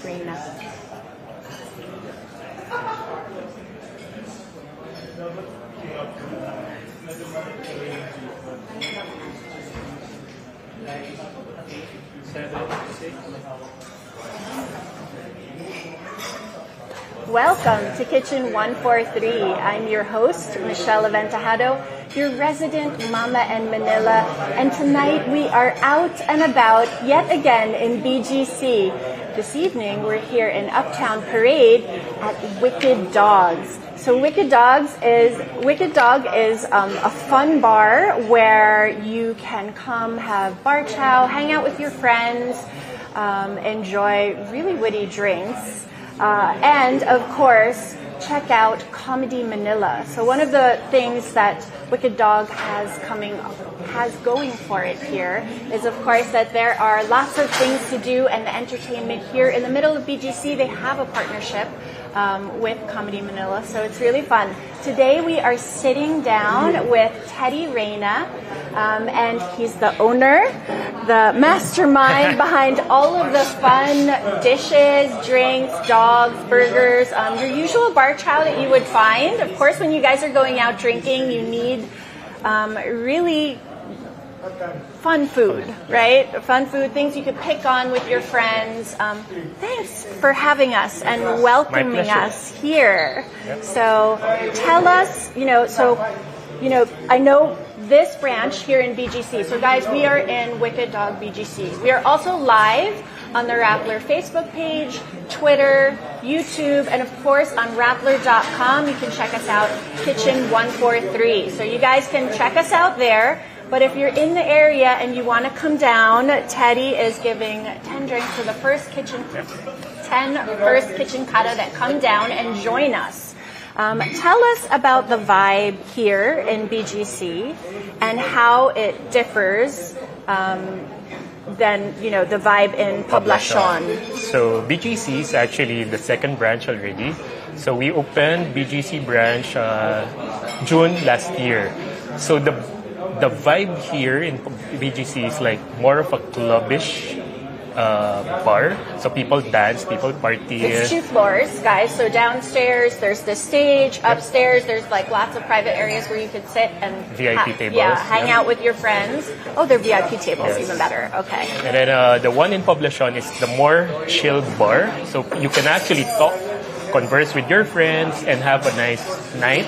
Reyna. Welcome to Kitchen 143. I'm your host, Michelle Aventajado, your resident Momma in Manila, and tonight we are out and about yet again in BGC. This evening we're here in Uptown Parade at Wicked Dogs. So Wicked Dog is a fun bar where you can come have bar chow, hang out with your friends, enjoy really witty drinks. And of course, check out Comedy Manila. So one of the things that Wicked Dog has going for it here is, of course, that there are lots of things to do and the entertainment here in the middle of BGC. They have a partnership with Comedy Manila, so it's really fun. Today we are sitting down with Teddy Reyna, and he's the owner, the mastermind behind all of the fun dishes, drinks, dogs, burgers, your usual bar chow that you would find. Of course, when you guys are going out drinking, you need really fun food, right? Fun food, things you could pick on with your friends. Thanks for having us and welcoming us here. Yep. So tell us, I know this branch here in BGC. So guys, we are in Wicked Dog BGC. We are also live on the Rappler Facebook page, Twitter, YouTube, and of course on Rappler.com. You can check us out, Kitchen 143. So you guys can check us out there. But if you're in the area and you want to come down, Teddy is giving 10 drinks for the first kitchen kata that come down and join us. Tell us about the vibe here in BGC and how it differs than the vibe in Poblacion. So BGC is actually the second branch already. So we opened BGC branch June last year. So the vibe here in BGC is like more of a clubbish bar. So people dance, people party. It's 2 floors, guys. So downstairs there's the stage. Upstairs there's like lots of private areas where you could sit and VIP tables. Yeah, hang out with your friends. Oh, they're VIP tables, yes. Even better. Okay. And then the one in Poblacion is the more chilled bar. So you can actually talk, converse with your friends, and have a nice night.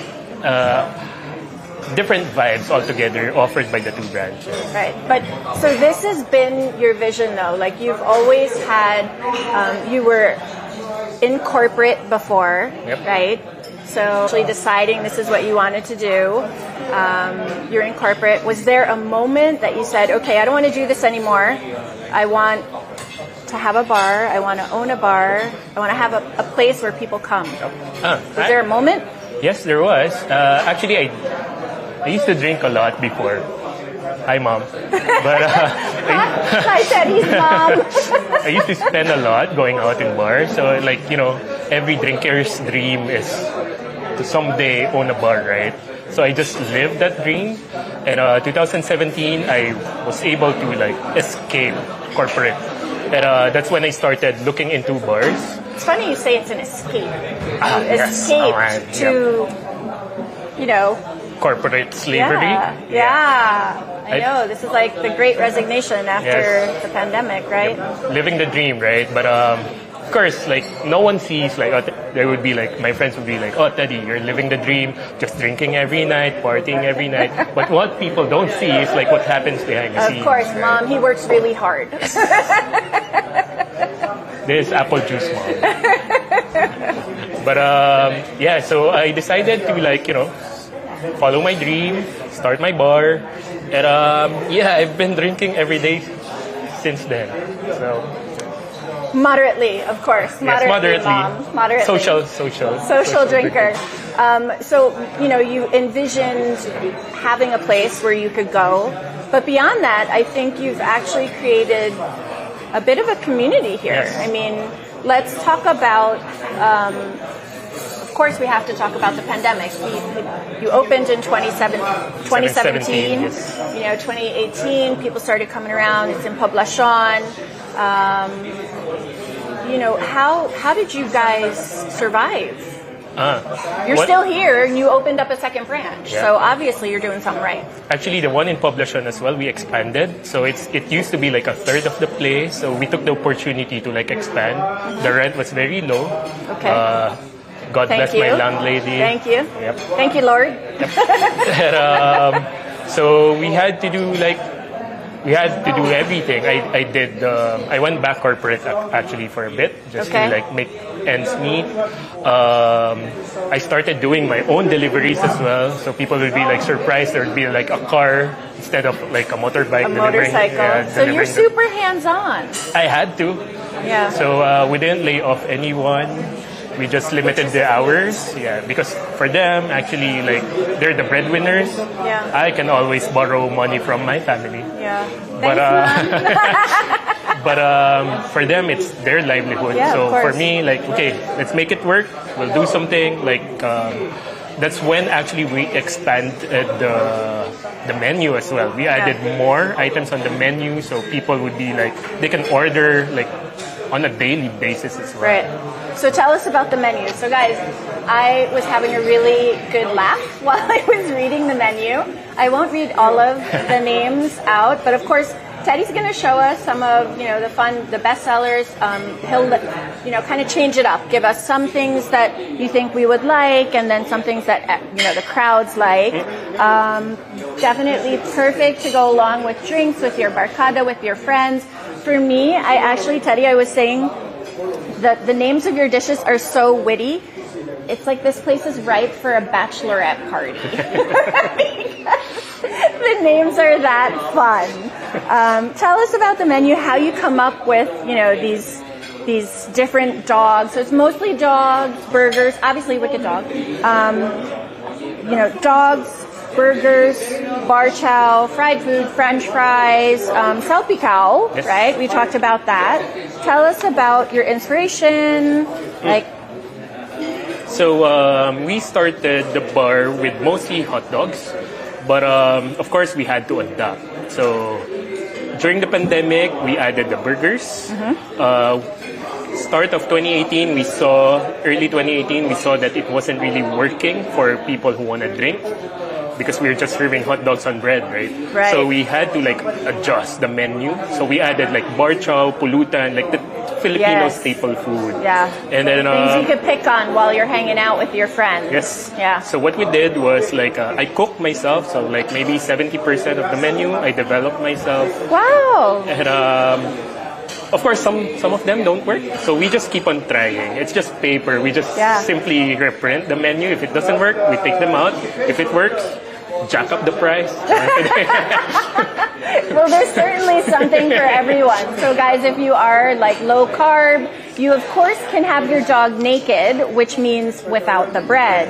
Different vibes altogether offered by the 2 branches. Right, but so this has been your vision though, like you've always had, you were in corporate before, yep. Right? So actually deciding this is what you wanted to do, you're in corporate. Was there a moment that you said, okay, I don't want to do this anymore, I want to have a bar, I want to own a bar, I want to have a place where people come? Was there a moment? Yes, there was. Actually, I used to drink a lot before. Hi, Mom. But Hi, Teddy's mom. I used to spend a lot going out in bars. So, every drinker's dream is to someday own a bar, right? So I just lived that dream. And 2017, I was able to escape corporate. And that's when I started looking into bars. It's funny you say it's an escape. Escape to, corporate slavery. Yeah. I know. This is like the great resignation after the pandemic, right? Yep. Living the dream, right? But of course, no one sees there would be my friends would be like, oh, Teddy, you're living the dream, just drinking every night, partying every night. But what people don't see is what happens behind the scenes. Of course, right? Mom, he works really hard. This apple juice, Mom. But so I decided to follow my dream, start my bar, and I've been drinking every day since then. So moderately, of course, moderately. Mom. Moderately. Social drinker. So you envisioned having a place where you could go, but beyond that, I think you've actually created a bit of a community here. Yes. I mean, let's talk about. Of course, we have to talk about the pandemic. You opened in 2017. Yes. 2018, people started coming around. It's in Poblacion. how did you guys survive? You're What- still here, and you opened up a second branch, Yeah. so obviously you're doing something right. Actually, the one in Poblacion as well, we expanded. So it used to be like a third of the place. So we took the opportunity to like expand. The rent was very low. Okay. God Thank bless you. my landlady. Thank you. Yep. Thank you, Lord. So we had to do everything. I went back corporate actually for a bit just Okay. to like make ends meet. I started doing my own deliveries as well, so people would be like surprised there would be like a car instead of like a motorbike. A motorcycle. So you're delivering super hands-on. I had to. Yeah. So we didn't lay off anyone. We just limited the hours. Yeah, because for them, actually, like they're the breadwinners. Yeah. I can always borrow money from my family. Yeah. But Thanks, but for them, it's their livelihood. Yeah, So of course. for me, like, okay, let's make it work. We'll do something. Like that's when actually we expanded the menu as well. We added more items on the menu, so people would be like they can order like on a daily basis as well. Right. So tell us about the menu. So guys, I was having a really good laugh while I was reading the menu. I won't read all of the names out, but of course, Teddy's going to show us some of, the best sellers. He'll, kind of change it up. Give us some things that you think we would like, and then some things that, the crowds like. Definitely perfect to go along with drinks, with your barkada, with your friends. For me, Teddy, I was saying that the names of your dishes are so witty. It's like this place is ripe for a bachelorette party. The names are that fun. Tell us about the menu, how you come up with, these different dogs. So it's mostly dogs, burgers, obviously Wicked Dog. Dogs, burgers, bar chow, fried food, French fries, salpicao, Yes. right? We talked about that. Tell us about your inspiration, So we started the bar with mostly hot dogs, but of course we had to adapt. So during the pandemic, we added the burgers. Start of 2018, early 2018, we saw that it wasn't really working for people who want to drink because we were just serving hot dogs on bread, right? Right. So we had to like adjust the menu. So we added like bar chow, pulutan, like the Filipino Yes. staple food. Yeah. And then things you could pick on while you're hanging out with your friends. yes. Yeah. So what we did was like I cooked myself. So like maybe 70% of the menu I developed myself. Wow. And of course, some of them don't work. So we just keep on trying. It's just paper. We just simply reprint the menu. If it doesn't work, we take them out. If it works, jack up the price. Well, there's certainly something for everyone. So guys, if you are like low carb, you of course can have your dog naked, which means without the bread.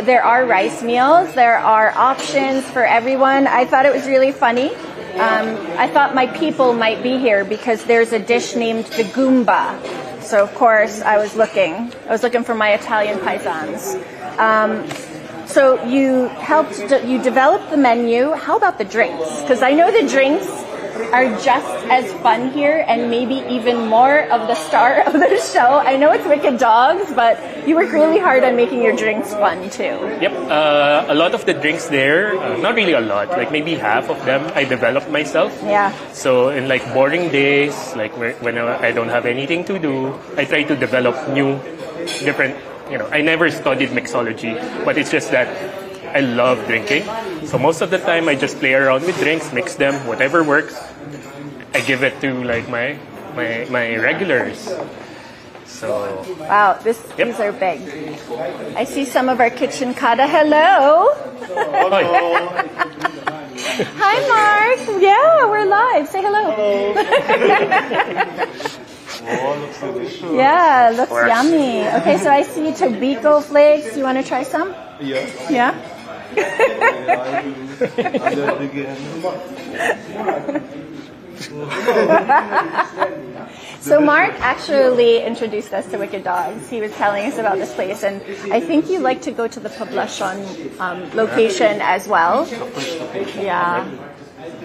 There are rice meals. There are options for everyone. I thought it was really funny. I thought my people might be here because there's a dish named the Goomba. So of course I was looking for my Italian paisans. So you developed the menu. How about the drinks? Because I know the drinks are just as fun here and maybe even more of the star of the show. I know it's Wicked Dogs, but you work really hard on making your drinks fun too. Yep. A lot of the drinks there, not really a lot, like maybe half of them I developed myself. Yeah. So in like boring days, like when I don't have anything to do, I try to develop different, I never studied mixology, but it's just that I love drinking. So most of the time I just play around with drinks, mix them, whatever works. I give it to like my regulars. So Wow, these are big. I see some of our kitchen kata. Hello. Hi, Mark. Yeah, we're live. Say hello. Oh, looks delicious. Yeah, looks yummy. Okay, so I see tobacco flakes. You want to try some? Yeah. Yeah? I do. And then again. So Mark actually introduced us to Wicked Dogs. He was telling us about this place, and I think you like to go to the Poblacion location as well. Yeah.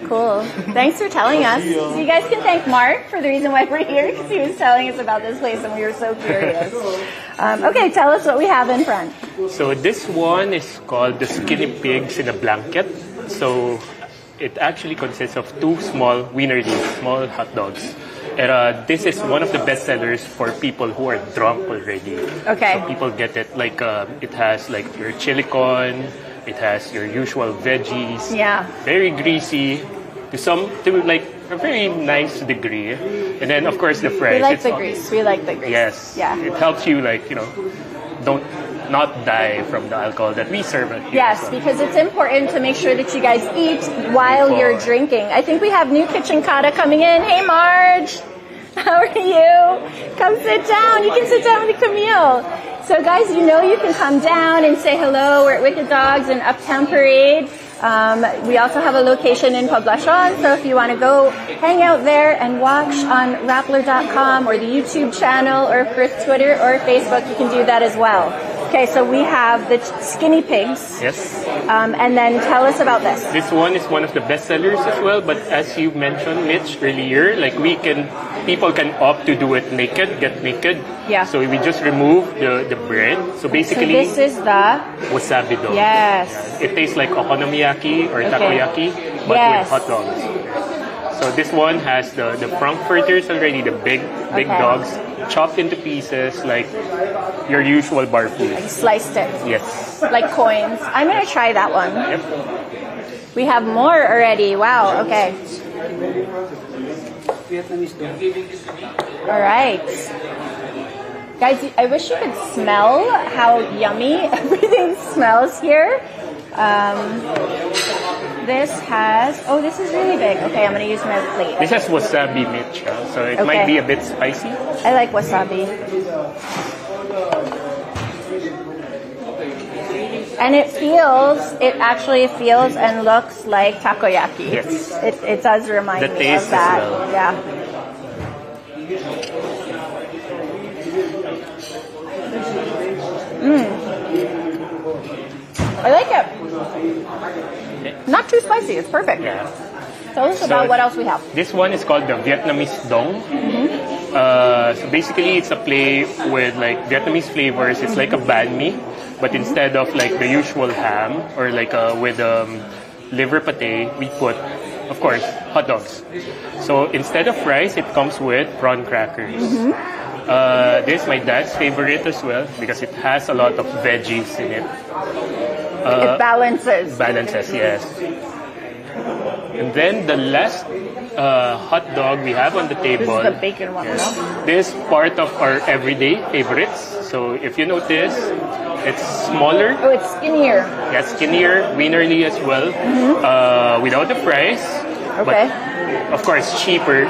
Cool. Thanks for telling us. So you guys can thank Mark for the reason why we're here, because he was telling us about this place and we were so curious. Okay, tell us what we have in front. So this one is called the Skinny Pigs in a Blanket. So it actually consists of two small wienerlies, small hot dogs. And this is one of the best sellers for people who are drunk already. Okay. So people get it like it has like your chili con, it has your usual veggies. Yeah. Very greasy to like a very nice degree. And then of course the fries. We like the grease. We like the grease. Yes. Yeah. It helps you like, don't not die from the alcohol that we serve at here. Yes, because it's important to make sure that you guys eat while you're drinking. I think we have new kitchen kata coming in. Hey, Marge. How are you? Come sit down. You can sit down with Camille. So, guys, you can come down and say hello. We're at Wicked Dogs in Uptown Parade. We also have a location in Poblacion, so if you want to go hang out there and watch on Rappler.com or the YouTube channel or for Twitter or Facebook, you can do that as well. Okay, so we have the Skinny Pigs. Yes. And then tell us about this. This one is one of the best sellers as well, but as you mentioned, Mitch, earlier, like people can opt to do it naked, get naked. Yeah. So we just remove the bread. So basically, So this is the wasabi dog. Yes. Yeah. It tastes like okonomiyaki or takoyaki, but Yes. with hot dogs. So this one has the frankfurters already, the big Okay. dogs, chopped into pieces like your usual bar food. sliced it Yes. like coins. I'm gonna try that one. Yep. We have more already. Wow. Okay. All right. Guys, I wish you could smell how yummy everything smells here. This is really big. Okay, I'm gonna use my plate. This has wasabi, Mitch, so it might be a bit spicy. I like wasabi. And it actually feels and looks like takoyaki. Yes. It does remind The me taste of that. as well. Yeah. I like it. Not too spicy. It's perfect. Yeah. Tell us about what else we have. This one is called the Vietnamese dong. So basically, it's a play with like Vietnamese flavors. It's like a banh mi, but instead of like the usual ham or like with liver pate, we put, of course, hot dogs. So instead of rice, it comes with prawn crackers. This is my dad's favorite as well because it has a lot of veggies in it. It balances. Balances, yes. And then the last hot dog we have on the table. This is the bacon one, Yes. no? This is part of our everyday favorites. So if you notice, it's smaller. Oh, it's skinnier. Yeah, skinnier, wienerly as well. Without the fries. Okay. But of course, cheaper.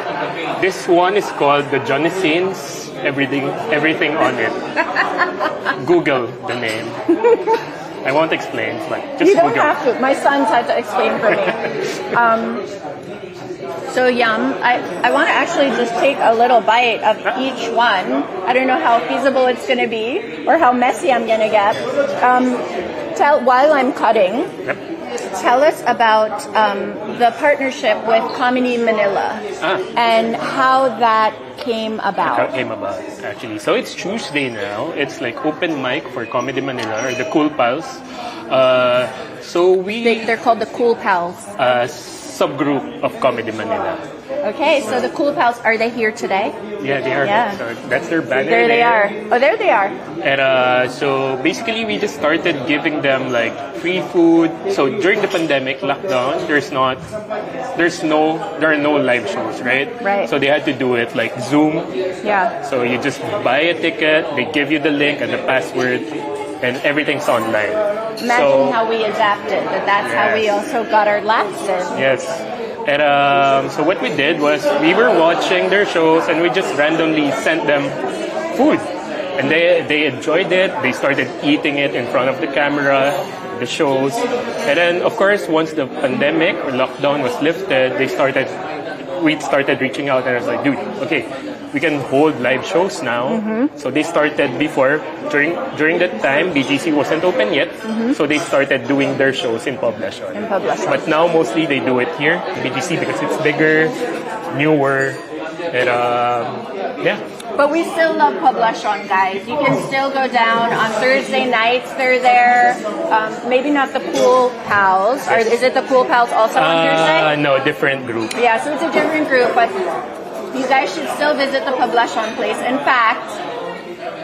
This one is called the Johnny Sins. Everything on it. Google the name. I won't explain, but just You don't Google. have to. My sons had to explain for me. So yum. I want to actually just take a little bite of each one. I don't know how feasible it's going to be or how messy I'm going to get. While I'm cutting, Yep. tell us about the partnership with Comedy Manila and how that came How about. it came about, actually. So it's Tuesday now. It's like open mic for Comedy Manila or the Cool Pals. They're called the Cool Pals. Subgroup of Comedy Manila. Okay, so the Cool Pals, are they here today? Yeah, they are. Yeah. So that's their banner. There they are. Oh, there they are. And so basically, we just started giving them like free food. So during the pandemic lockdown, there are no live shows, right? Right. So they had to do it like Zoom. Yeah. So you just buy a ticket, they give you the link and the password, and everything's online. Imagine how we adapted, but that's how we also got our laughs in. Yes. And so what we did was we were watching their shows and we just randomly sent them food. And they enjoyed it. They started eating it in front of the camera, the shows. And then, of course, once the pandemic or lockdown was lifted, we started reaching out and I was like, dude, okay, we can hold live shows now. So they started before, during that time, BGC wasn't open yet. So they started doing their shows in Poblacion. But now mostly they do it here, BGC, because it's bigger, newer, and yeah. But we still love Poblacion, guys. You can still go down on Thursday nights. They're there. Maybe not the Pool Pals. Or is it the Pool Pals also on Thursday? No, different group. Yeah, so it's a different group. But you guys should still visit the Poblacion place. In fact,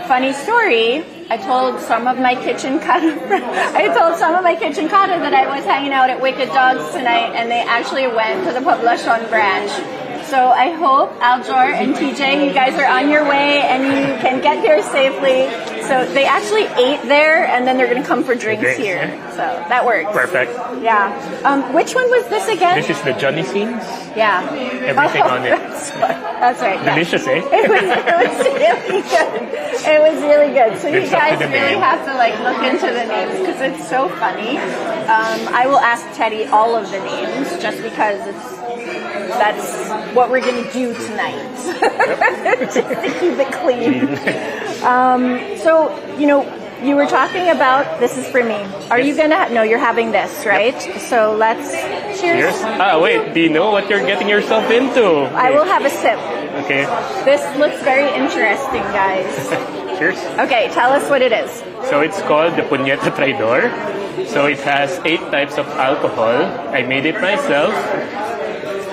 funny story, I told some of my kitchen kata that I was hanging out at Wicked Dogs tonight, and they actually went to the Poblacion branch. So I hope, Aljor and TJ, you guys are on your way and you can get here safely. So they actually ate there, and then they're going to come for drinks here. So that works. Perfect. Yeah. Which one was this again? This is the Johnny Scenes. Yeah. Everything on it. That's right. Yeah. Delicious, eh? It was really good. It was really good. So you guys really have to like look into the names because it's so funny. I will ask Teddy all of the names just because that's what we're going to do tonight. Just to keep it clean. So, you were talking about, this is for me. Are you going to, no, you're having this, right? Yep. So let's, cheers. Wait, do you know what you're getting yourself into? I will have a sip. Okay. This looks very interesting, guys. Cheers. Okay, tell us what it is. So it's called the Puñeta Traidor. So it has 8 types of alcohol. I made it myself.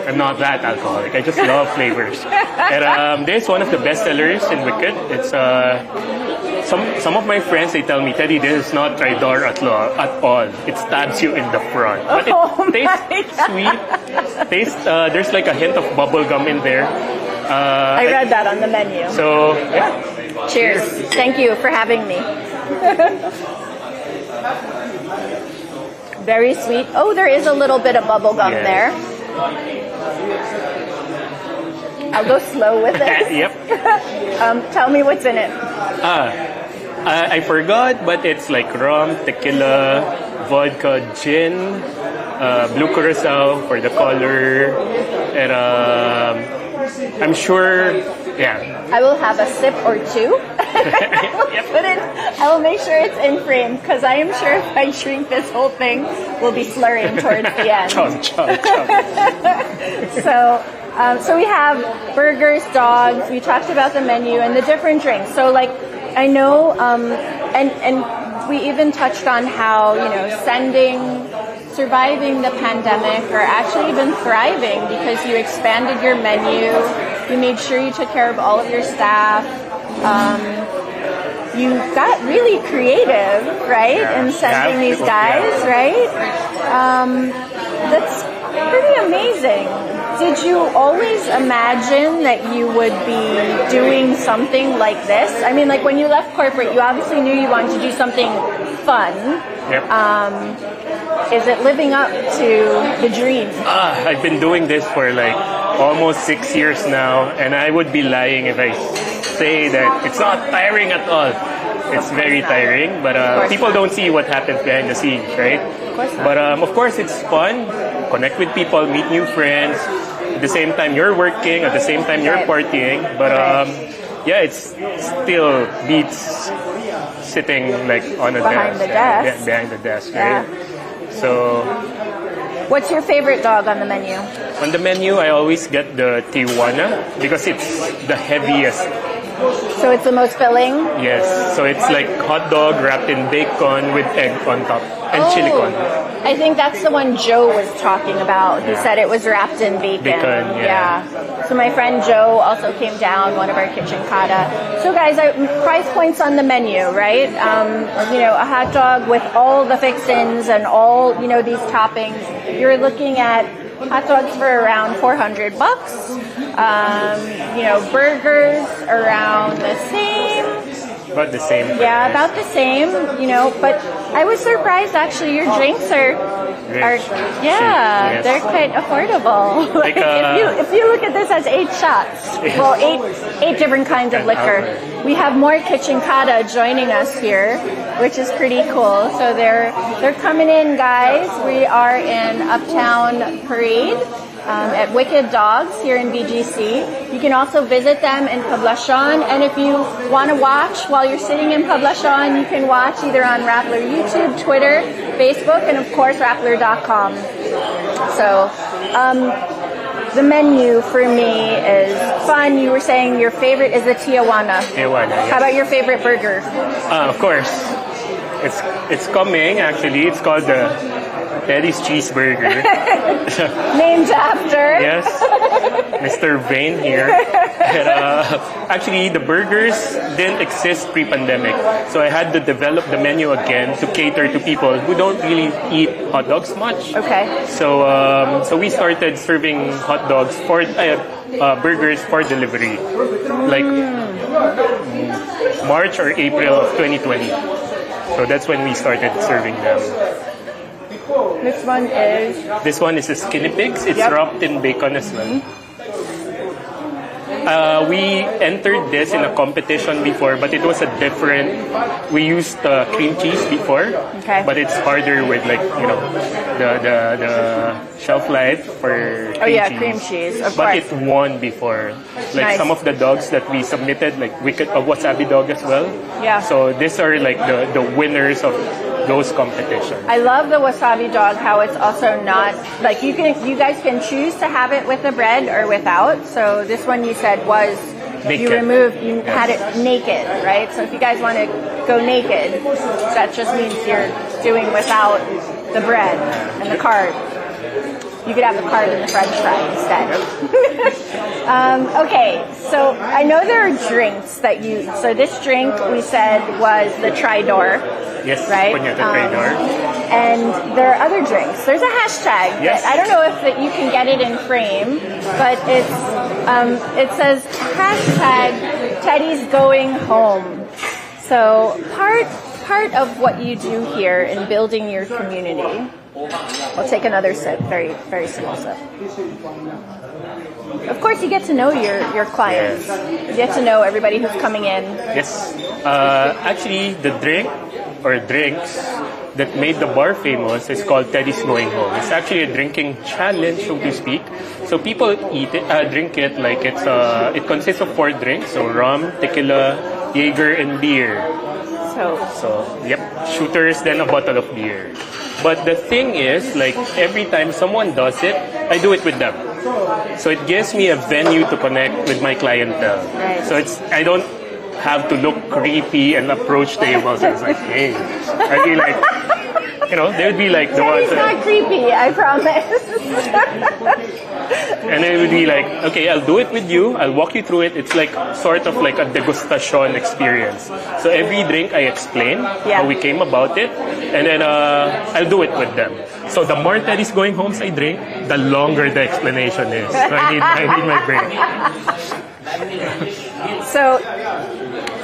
I'm not that alcoholic. I just love flavors. And this is one of the best sellers in Wicked. It's some of my friends, they tell me, Teddy, this is not Traidor at all. It stabs you in the front. But it tastes sweet. There's like a hint of bubble gum in there. I read that on the menu. So, yeah. Cheers. Thank you for having me. Very sweet. Oh, there is a little bit of bubble gum there. I'll go slow with this. Yep. Tell me what's in it. I forgot, but it's like rum, tequila, vodka, gin, blue curacao for the color, and I'm sure, yeah. I will have a sip or two. I will make sure it's in frame because I am sure if I drink this whole thing, we'll be slurring towards the end. Chug. So we have burgers, dogs. We talked about the menu and the different drinks. So like I know, and we even touched on how surviving the pandemic or actually even thriving because you expanded your menu. You made sure you took care of all of your staff. You got really creative, right, in sending these guys, right? That's pretty amazing. Did you always imagine that you would be doing something like this? I mean, like when you left corporate, you obviously knew you wanted to do something fun. Yep. Is it living up to the dream? I've been doing this for like almost 6 years now, and I would be lying if I say that it's not tiring at all. It's very tiring, but people don't see what happens behind the scenes, right? Of course not. But of course, it's fun. Connect with people, meet new friends. At the same time, you're working. At the same time, you're partying. But yeah, it still beats sitting like on a desk. Behind the desk, right? So, what's your favorite dog on the menu? On the menu, I always get the Tijuana because it's the heaviest. So it's the most filling? Yes. So it's like hot dog wrapped in bacon with egg on top and chili con. I think that's the one Joe was talking about. He said it was wrapped in bacon. So my friend Joe also came down, one of our kitchen kata. So guys, price points on the menu, right? A hot dog with all the fixins and all, these toppings. You're looking at hot dogs for around $400. Burgers around the same. About the same. Yeah, about the same, but I was surprised actually your drinks are they're quite affordable. Like, if you look at this as 8 shots, well, eight different kinds of liquor. We have more kitchen kata joining us here, which is pretty cool. So they're coming in, guys. We are in Uptown Parade. at Wicked Dogs here in BGC. You can also visit them in Poblacion, and if you want to watch while you're sitting in Poblacion, you can watch either on Rappler YouTube, Twitter, Facebook, and of course Rappler.com. So the menu for me is fun. You were saying your favorite is the Tijuana. Tijuana, yes. How about your favorite burger? Of course. It's coming, actually. It's called the Teddy's Cheeseburger. Named after? Yes. Mr. Vane here. And, actually, the burgers didn't exist pre-pandemic. So I had to develop the menu again to cater to people who don't really eat hot dogs much. Okay. So we started serving hot dogs for burgers for delivery, like March or April of 2020. So that's when we started serving them. This one is? This one is a skinny pigs. It's wrapped in bacon as well. We entered this in a competition before, but it was a different. We used cream cheese before, but it's harder with the shelf life for cream cheese. Cream cheese, of but course. It won before. Like some of the dogs that we submitted, like Wicked Wasabi Dog as well. Yeah. So these are like the winners of those competitions. I love the wasabi dog, how it's also not like you guys can choose to have it with the bread or without. So this one you said was naked. You had it naked, right? So if you guys want to go naked, that just means you're doing without the bread and the carb. You could have the carb and the French fry instead. Okay, so I know there are drinks that so this drink we said was the Tridor. Yes, right? Tridor. And there are other drinks. There's a hashtag. Yes. I don't know if you can get it in frame, but it says hashtag Teddy's going home. So part of what you do here in building your community. I'll take another sip, very, very small sip. Of course, you get to know your clients. Yes. You get to know everybody who's coming in. Yes. Actually, the drink or drinks that made the bar famous is called Teddy's Going Home. It's actually a drinking challenge, so to speak. So people drink it like it consists of 4 drinks, so rum, tequila, Jaeger, and beer. So yep, shooters, then a bottle of beer. But the thing is, like every time someone does it, I do it with them. So it gives me a venue to connect with my clientele. Right. So I don't have to look creepy and approach tables and it's like, hey, I'd be like, they would be like the ones. It's not creepy, I promise. And it would be like, okay, I'll do it with you. I'll walk you through it. It's like sort of like a degustation experience. So every drink I explain how we came about it, and then I'll do it with them. So the more Teddy's Going Homes I drink, the longer the explanation is. So I need my break. So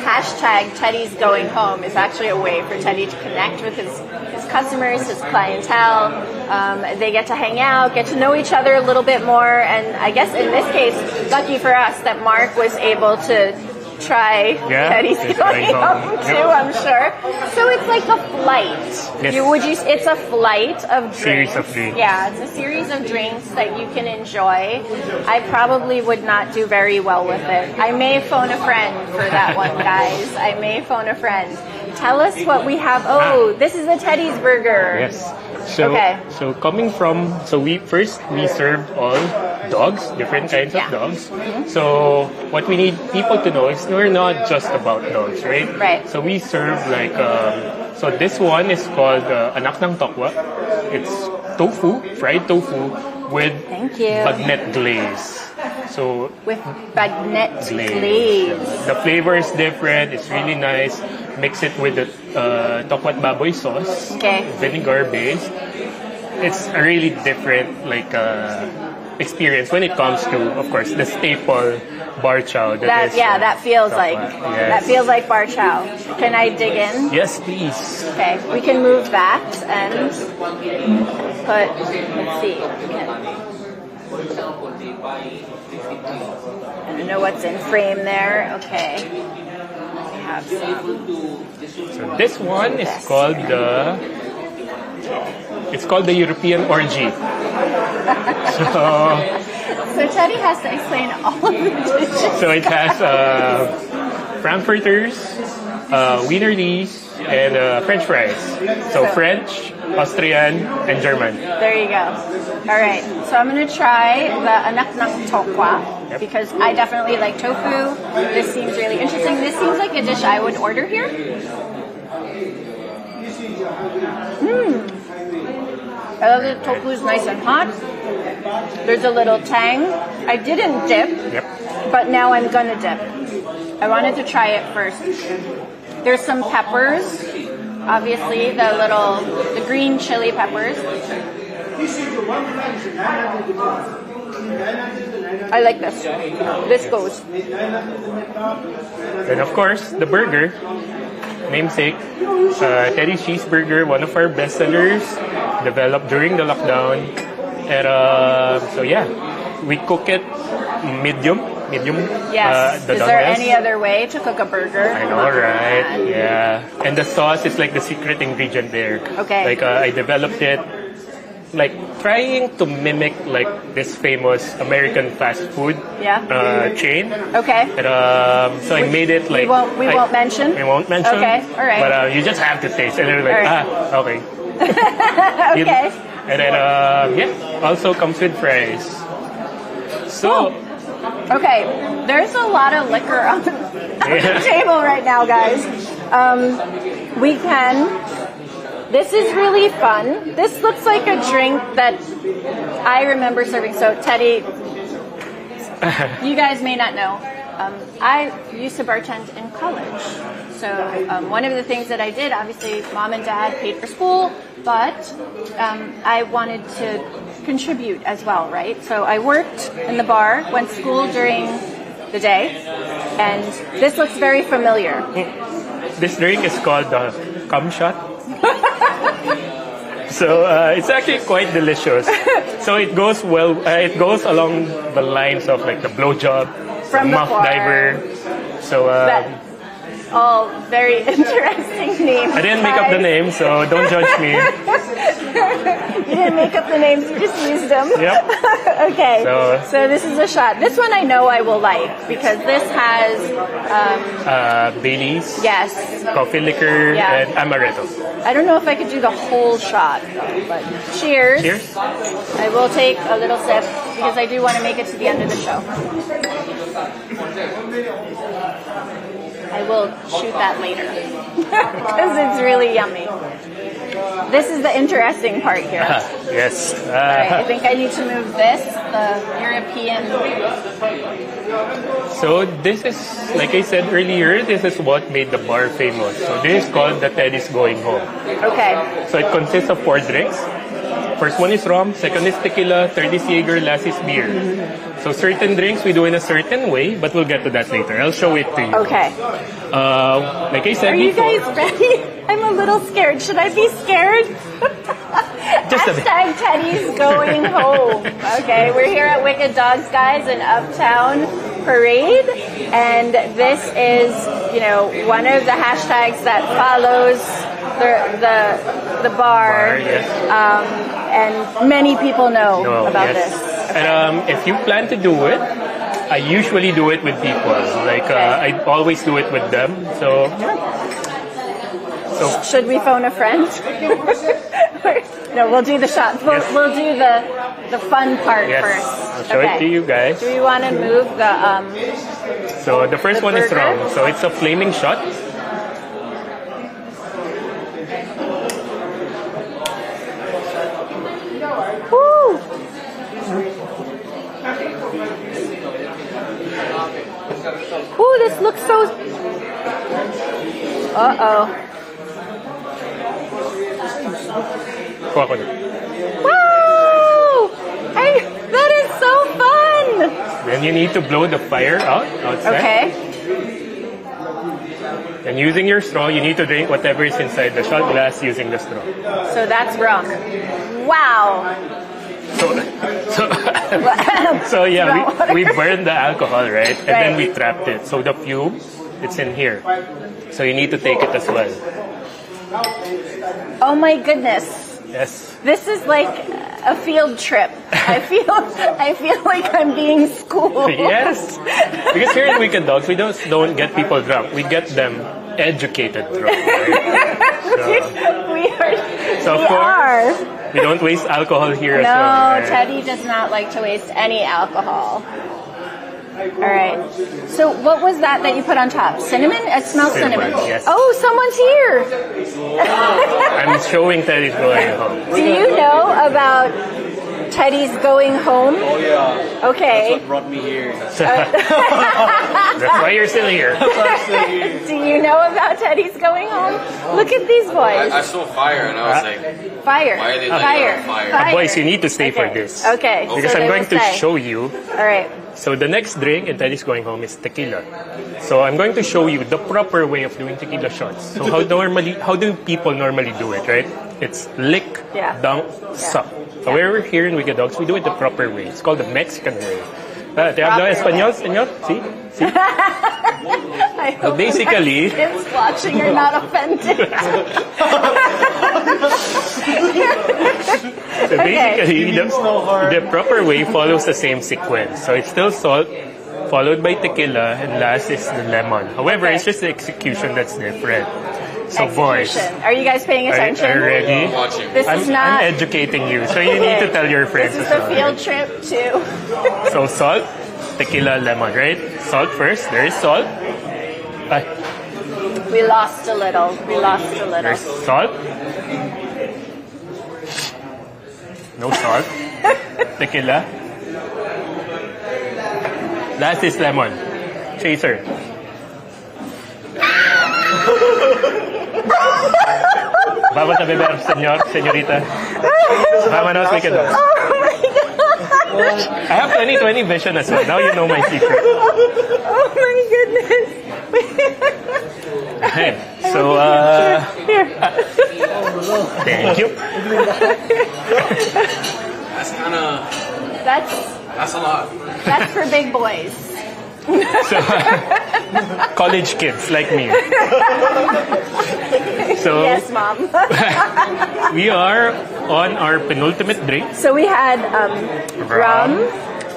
hashtag Teddy's Going Home is actually a way for Teddy to connect with his customers, his clientele. They get to hang out, get to know each other a little bit more, and I guess in this case, lucky for us that Mark was able to try Teddy's Going Home too, I'm sure. So it's like a flight. Yes. It's a flight of drinks. Series of drinks. Yeah, it's a series of drinks that you can enjoy. I probably would not do very well with it. I may phone a friend for that one, guys. I may phone a friend. Tell us what we have. Oh, this is a Teddy's burger. Yes. So we served all dogs, different kinds of dogs. Mm-hmm. So what we need people to know is we're not just about dogs, right? Right. So we serve like so this one is called anak ng tokwa. It's tofu, fried tofu with bagnet glaze. So with bagnet glaze. The flavor is different. It's really nice. Mix it with the tokwat baboy sauce, vinegar based. It's a really different experience when it comes to, of course, the staple bar chow. That feels Yes. like bar chow. Can I dig in? Yes, please. Okay, we can move that and put. Let's see. I don't know what's in frame there. Okay. We have some. So this one is called the European orgy. So Teddy has to explain all of the dishes. So it has frankfurters, wienerlies, and French fries. So French, Austrian, and German. There you go. All right. So I'm going to try the anak ng tokwa because I definitely like tofu. This seems really interesting. This seems like a dish I would order here. I love that tofu is nice and hot. There's a little tang. I didn't dip, but now I'm gonna dip. I wanted to try it first. There's some peppers, obviously the green chili peppers. I like this. This goes. Then of course the burger, namesake, Teddy's cheeseburger, one of our best sellers, developed during the lockdown. And so yeah, we cook it medium. Yes. The Is there doneness. any other way to cook a burger? I know, right? Yeah. And the sauce is like the secret ingredient there. Okay. Like I developed it, like trying to mimic like this famous American fast food chain. Okay. And, so I made it like we won't mention. We won't mention. Okay. All right. But you just have to taste, and they're like, okay. Okay. And then also comes with fries. So. Okay, there's a lot of liquor on the table right now, guys. This is really fun. This looks like a drink that I remember serving. So, Teddy, you guys may not know. I used to bartend in college. So one of the things that I did, obviously, mom and dad paid for school, but I wanted to contribute as well, right? So I worked in the bar, went to school during the day, and this looks very familiar. This drink is called the cum shot. So it's actually quite delicious. So it goes it goes along the lines of like the blowjob, From the muff before. diver. So all very interesting names. I didn't make up the names, so don't judge me. You didn't make up the names, you just used them. Yep. Okay. So this is a shot. This one I know I will like because this has Baileys, yes, coffee liquor, and amaretto. I don't know if I could do the whole shot though, but cheers. Cheers. I will take a little sip because I do want to make it to the end of the show. I will shoot that later because it's really yummy. This is the interesting part here. Yes. All right, I think I need to move this, the European. So this is, like I said earlier, this is what made the bar famous. So this is called the Teddy's Going Home. Okay. So it consists of 4 drinks. First one is rum, second is tequila, third is Jaeger, last is beer. So certain drinks we do in a certain way, but we'll get to that later. I'll show it to you. Okay. Like I said Are you before. guys ready? I'm a little scared. Should I be scared? Just a bit. Hashtag Teddy's going home. Okay, we're here at Wicked Dogs, guys, in Uptown Parade, and this is, one of the hashtags that follows the bar, yes. And many people know about this. Okay. And if you plan to do it, I usually do it with people. Like I always do it with them. So should we phone a friend? No, we'll do the shot. We'll do the fun part first. I'll show it to you guys. Do we want to move the So the first one is burger? rum. So it's a flaming shot. Woo! Ooh, this looks so. Uh-oh. Kuha ko na. Wow! That is so fun! Then you need to blow the fire outside. Okay. And using your straw, you need to drink whatever is inside the shot glass using the straw. So that's rum. Wow. So yeah, we burned the alcohol, right? And then we trapped it. So the fume, it's in here. So you need to take it as well. Oh my goodness. Yes. This is like a field trip. I feel like I'm being schooled. Yes. Because here in Wicked Dogs, we don't get people drunk. We get them educated drunk. Right? We are. So of course, we don't waste alcohol here as well. No, Right? Teddy does not like to waste any alcohol. All right. So what was that you put on top? Cinnamon? It smells cinnamon. Yes. Oh, someone's here. I'm showing Teddy's going home. Do you know about Teddy's going home? Oh yeah. Okay. That's what brought me here. That's why you're still here. Do you know about Teddy's going home? Look at these boys. I saw fire and I was like, Fire. why are they like Fire. fire? Fire. Boys, you need to stay for this. Okay. Because so I'm they going will to stay. show you. All right. So the next drink in Teddy's going home is tequila. So I'm going to show you the proper way of doing tequila shots. So how do people normally do it, right? It's lick, Yeah. dunk, suck. However, here in Wicked Dogs, we do it the proper way. It's called the Mexican way. ¿Te habla español, señor? Sí? Sí? I So hope basically, my kids watching are not offended. So basically, no harm. the proper way follows the same sequence. So it's still salt, followed by tequila, and last is the lemon. However, Okay. it's just the execution that's different. So boys, Execution. Are you guys paying are attention? you ready? Watching. This is not. I'm educating you, so you need to tell your friends This is as a well. field trip too. So salt, tequila, lemon, right? Salt first. There is salt. Ay, We lost a little. there's salt. No salt. Tequila. Last is lemon. Chaser. Vamos a beber, señorita. Vámonos, we can. Oh my god! I have 20/20 vision as well. Now you know my secret. Oh my goodness! Okay, so Here. thank you. That's kind of, that's a lot. That's for big boys. So college kids like me. So Yes, mom. we are on our penultimate drink. So we had rum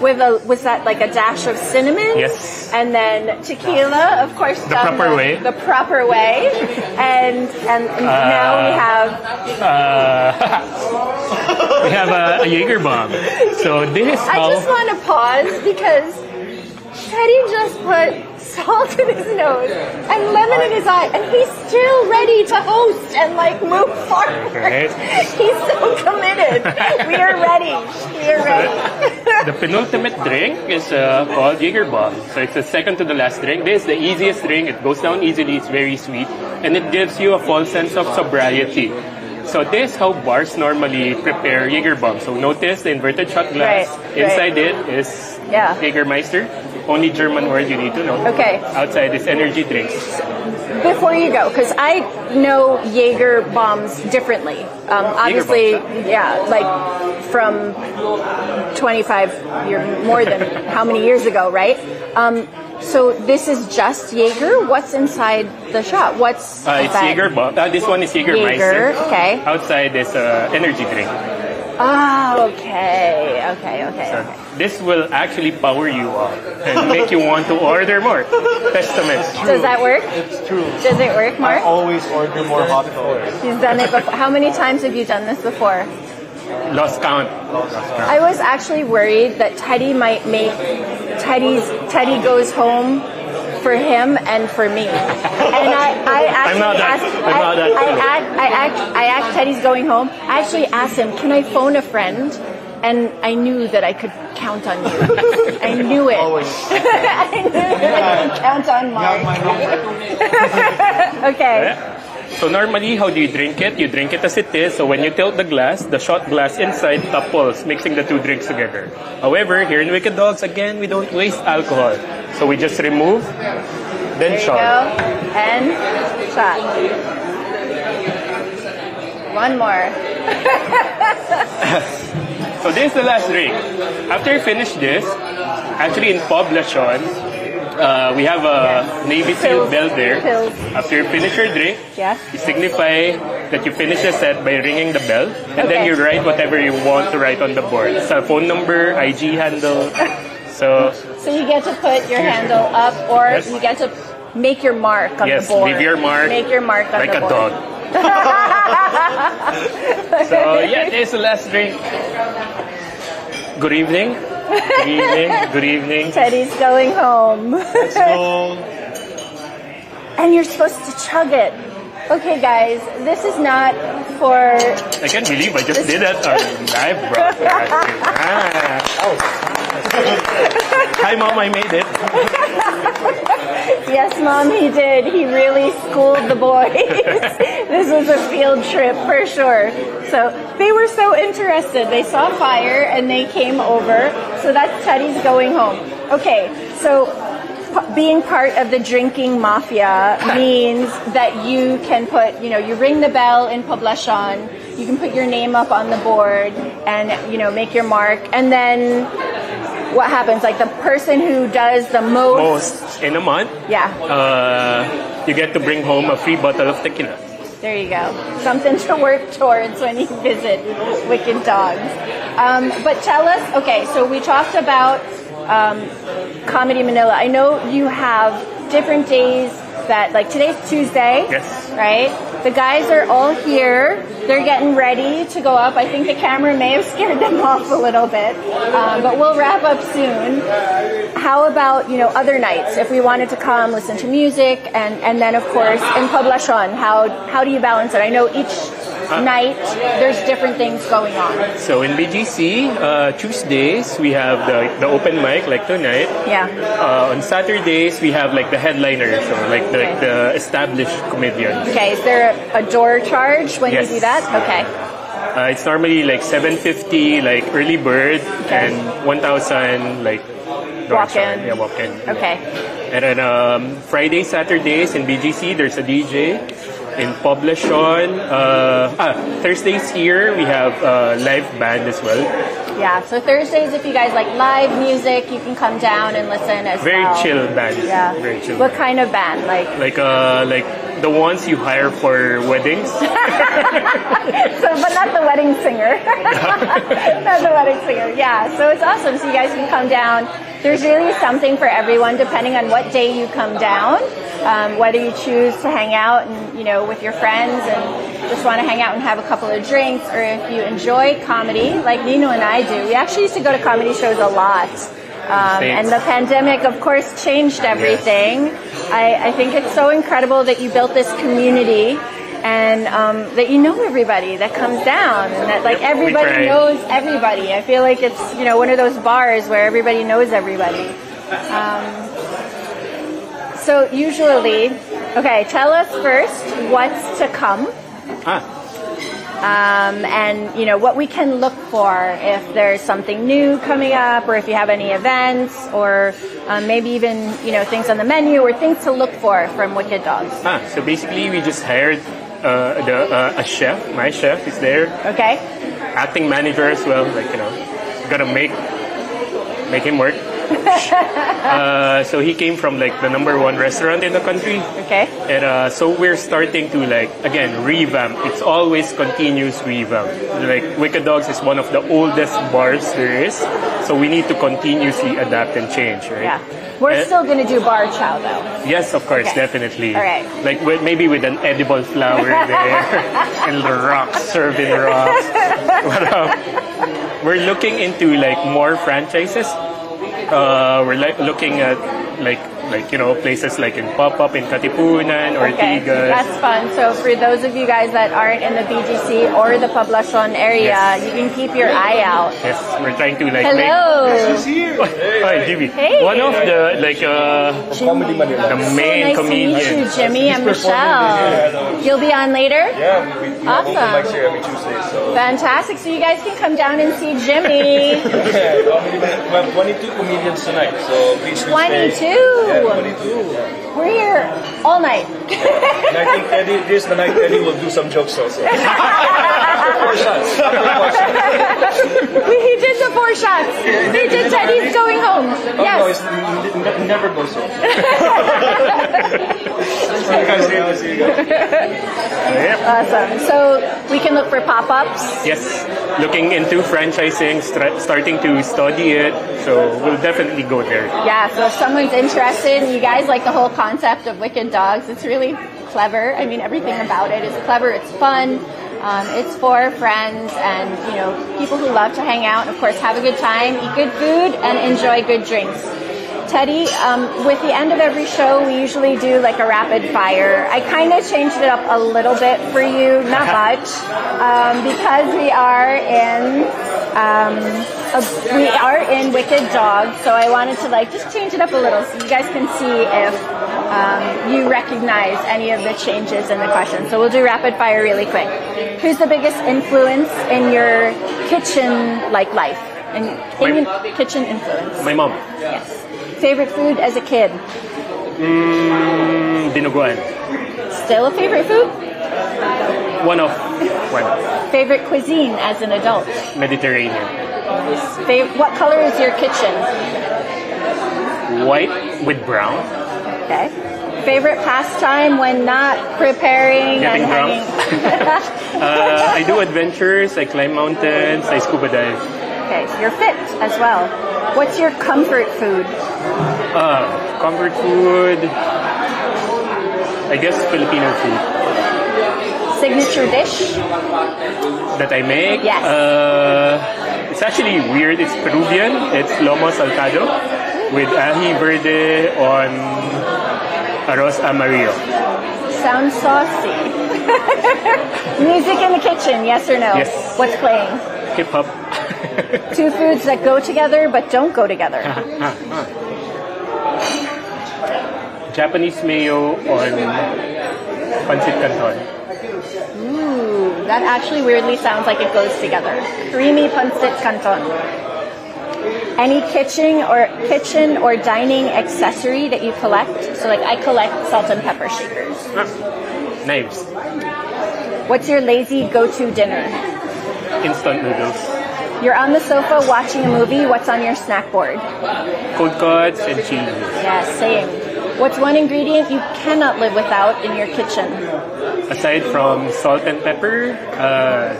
with was that like a dash of cinnamon? Yes. And then tequila, of course, The done proper way. The proper way. And now we have We have a Jaeger bomb. So this is I how. just want to pause because Teddy just put salt in his nose and lemon in his eye, and he's still ready to host and like move forward. Right. He's so committed. We are ready. We are ready. The penultimate drink is called Jaeger bomb. So it's the second to the last drink. This is the easiest drink. It goes down easily. It's very sweet, and it gives you a false sense of sobriety. So this is how bars normally prepare Jaeger bomb. So notice the inverted shot glass. Right, Inside it is Yeah. Jägermeister. Only German word you need to know. Okay. Outside is energy drinks. Before you go, because I know Jaeger bombs differently. Obviously, yeah, like from 25 more than how many years ago, right? So this is just Jaeger. What's inside the shot? What's It's that? Jaeger bomb. This one is Jägermeister. Jaeger, okay. Outside is energy drink. Oh, okay. This will actually power you up and make you want to order more. Testament. Does that work? It's true. Does it work, I Mark? always order more hot dogs. He's done it before. How many times have you done this before? Lost count. I was actually worried that Teddy might make Teddy goes home for him and for me. And I actually not that- asked, I'm not that I asked Teddy's going home. I actually asked him, can I phone a friend? And I knew that I could count on you. I knew it. Always. I knew that I could count on You have my Mark. number. Okay. So normally, how do you drink it? You drink it as it is. So when you tilt the glass, the shot glass inside topples, mixing the two drinks together. However, here in Wicked Dogs, again, we don't waste alcohol. So we just remove, then There you shot. go. And shot. One more. So this is the last drink. After you finish this, actually in poblacion, We have a Navy SEAL bell there. Pills. After you finish your drink, Yes. you signify that you finish the set by ringing the bell, and then Okay. you write whatever you want to write on the board. Cell phone number, IG handle. So So you get to put your handle up, or Yes. you get to make your mark on yes, the board. leave your mark. Make your mark on like the a board. dog. So yeah, there's the last drink. Good evening. Good evening. Good evening. Teddy's going home. Let's go. And you're supposed to chug it. Okay, guys, this is not for... I can't believe I just did that on live broadcast. Hi, Mom, I made it. Yes, Mom, he did. He really schooled the boys. This was a field trip for sure. So they were so interested. They saw fire and they came over. So that's Teddy's going home. Okay, so being part of the drinking mafia means that you can put, you ring the bell in Poblacion, you can put your name up on the board and, make your mark. And then what happens? Like the person who does the most In a month, yeah, you get to bring home a free bottle of tequila. there you go. Something to work towards when you visit Wicked Dogs. But tell us, okay, so we talked about Comedy Manila. I know you have different days that, like today's Tuesday, Yes. right? The guys are all here. They're getting ready to go up. I think the camera may have scared them off a little bit, but we'll wrap up soon. How about, other nights? If we wanted to come, listen to music, and then, of course, in Poblacion, how do you balance it? I know each night there's different things going on. So in BGC, Tuesdays, we have the open mic, like tonight. Yeah. On Saturdays, we have like the headliner show, like the established comedians. Okay, is there a door charge when Yes. you do that? Okay. It's normally like $750, like early bird, and $1,000, like door Walk-in. charge. Yeah, walk-in. Okay. And then Fridays, Saturdays in BGC, there's a DJ. In Poblacion, Thursdays here, we have live band as well. Yeah, so Thursdays, if you guys like live music, you can come down and listen as Very well. chill band. Yeah. Very chill. What band. kind of band? Like, Like the ones you hire for weddings. so, but not the wedding singer. Not the wedding singer. Yeah, so it's awesome. So you guys can come down. There's really something for everyone, depending on what day you come down. Whether you choose to hang out and with your friends and just want to hang out and have a couple of drinks, or if you enjoy comedy like Nino and I do. We actually used to go to comedy shows a lot. And the pandemic, of course, changed everything. I think it's so incredible that you built this community and that you know everybody that comes down, and that like everybody knows everybody. I feel like it's one of those bars where everybody knows everybody. So usually, okay, tell us first what's to come. And what we can look for if there's something new coming up, or if you have any events, or maybe even things on the menu, or things to look for from Wicked Dogs. So basically, we just hired a chef. My chef is there. Okay. Acting manager as well. Like gotta make him work. So he came from like the #1 restaurant in the country. Okay. And so we're starting to again revamp. It's always continuous revamp. Like Wicked Dogs is one of the oldest bars there is, so we need to continuously adapt and change, right? Yeah. We're still gonna do bar chow though. Yes, of course, Okay. definitely. All right. Like maybe with an edible flower there and the rocks, serving rocks. But we're looking into more franchises. We're looking at places like in Pop-Up in Katipunan or Okay, Tigas. that's fun. So for those of you guys that aren't in the BGC or the Poblacion area, Yes. you can keep your eye out. Yes, we're trying to Hello. Hi, Jimmy. Hey. One of the Comedy Manila. the So main nice to meet you, comedians. Jimmy and Michelle. You'll be on later? Yeah, we have Awesome. open mics here every Tuesday, so. Fantastic. So you guys can come down and see Jimmy. Yeah, comedy Manila. We have 22 comedians tonight, so please do stay. 22. Yeah, 22. We're here all night. And I think Teddy, this is the night Teddy will do some jokes also. 4 shots. He did the 4 shots. He did Teddy's going home. Oh, Yes. no, it never goes so. See you guys. Awesome. So we can look for pop-ups. Yes, looking into franchising, starting to study it. So we'll definitely go there. Yeah, so if someone's interested and you guys like the whole concept of Wicked Dogs, it's really clever. I mean, everything about it is clever. It's fun. It's for friends and, people who love to hang out and, of course, have a good time, eat good food, and enjoy good drinks. Teddy, with the end of every show, we usually do like a rapid fire. I kind of changed it up a little bit for you, not much, because we are in Wicked Dogs, so I wanted to just change it up a little so you guys can see if you recognize any of the changes in the question. So we'll do rapid fire really quick. Who's the biggest influence in your kitchen life? Kitchen influence? My mom. Yes. Favorite food as a kid? Dinuguan. Still a favorite food? One. Favorite cuisine as an adult? Mediterranean. What color is your kitchen? White with brown. Okay. Favorite pastime when not preparing Getting and drunk. hanging? I do adventures. I climb mountains. I scuba dive. Okay, so you're fit as well. What's your comfort food? Comfort food. I guess Filipino food. Signature dish? That I make? Yes. It's actually weird. It's Peruvian. It's lomo saltado with ají verde on arroz amarillo. Sounds saucy. Music in the kitchen, yes or no? Yes. What's playing? Hip hop. 2 foods that go together but don't go together. Japanese mayo on pancit canton. Ooh, that actually weirdly sounds like it goes together. Creamy pancit canton. Any kitchen or dining accessory that you collect? So I collect salt and pepper shakers. Knives. What's your lazy go-to dinner? Instant noodles. You're on the sofa watching a movie. What's on your snack board? Cold cuts and cheese. Yeah, same. What's one ingredient you cannot live without in your kitchen? Aside from salt and pepper,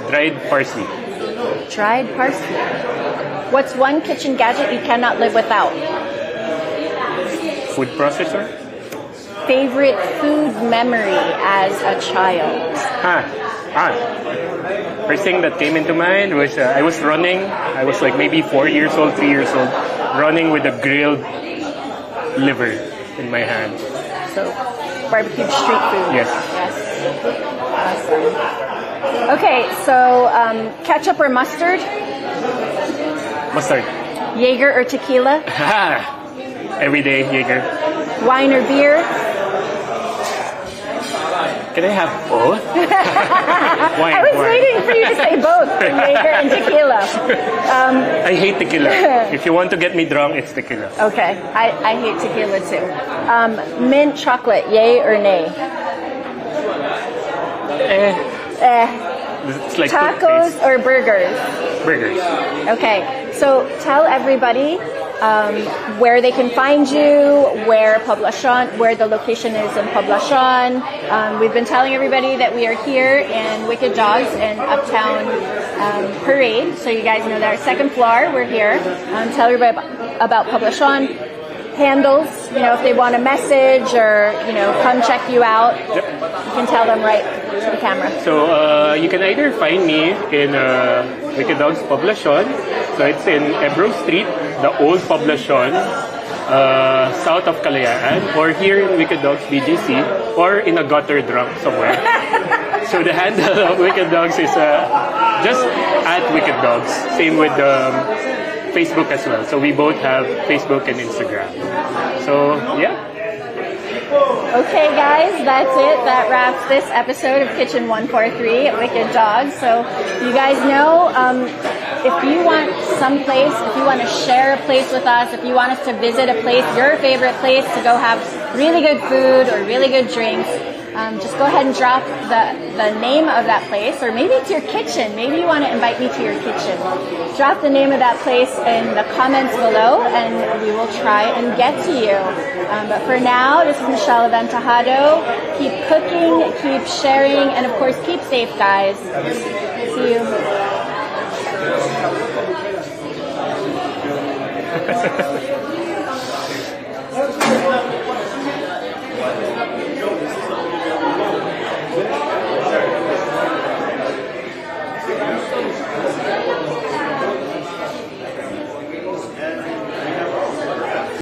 dried parsley. Dried parsley. What's one kitchen gadget you cannot live without? Food processor. Favorite food memory as a child? First thing that came into mind was I was running. I was maybe 4 years old, 3 years old, running with a grilled liver in my hand. So, barbecued street food. Yes. Awesome. Okay, so ketchup or mustard? Mustard. Jaeger or tequila? Every day, Jaeger. Wine or beer? Can I have both? Wine. I was waiting for you to say both, Jaeger and tequila. I hate tequila. If you want to get me drunk, it's tequila. Okay, I hate tequila too. Mint chocolate, yay or nay? It's like Tacos toothpaste. or burgers? Burgers. Okay, so tell everybody where they can find you, where the location is in Poblacion. We've been telling everybody that we are here in Wicked Dogs in Uptown Parade, so you guys know that our second floor, we're here. Tell everybody about Poblacion. Handles, if they want a message or, come check you out, Yep. you can tell them right to the camera. So you can either find me in Wicked Dogs Poblacion. So it's in Ebro Street, the old Poblacion, south of Kalayaan, or here in Wicked Dogs BGC, or in a gutter drunk somewhere. So the handle of Wicked Dogs is just at Wicked Dogs. Same with Facebook as well. So we both have Facebook and Instagram. So yeah. Okay, guys, that's it. That wraps this episode of Kitchen 143 at Wicked Dogs. So you guys know, if you want some place, if you want to share a place with us, if you want us to visit a place, your favorite place to go have really good food or really good drinks, just go ahead and drop the name of that place, or maybe it's your kitchen. Maybe you want to invite me to your kitchen. Drop the name of that place in the comments below, and we will try and get to you. But for now, this is Michelle Aventajado. Keep cooking, keep sharing, and of course, keep safe, guys. See you.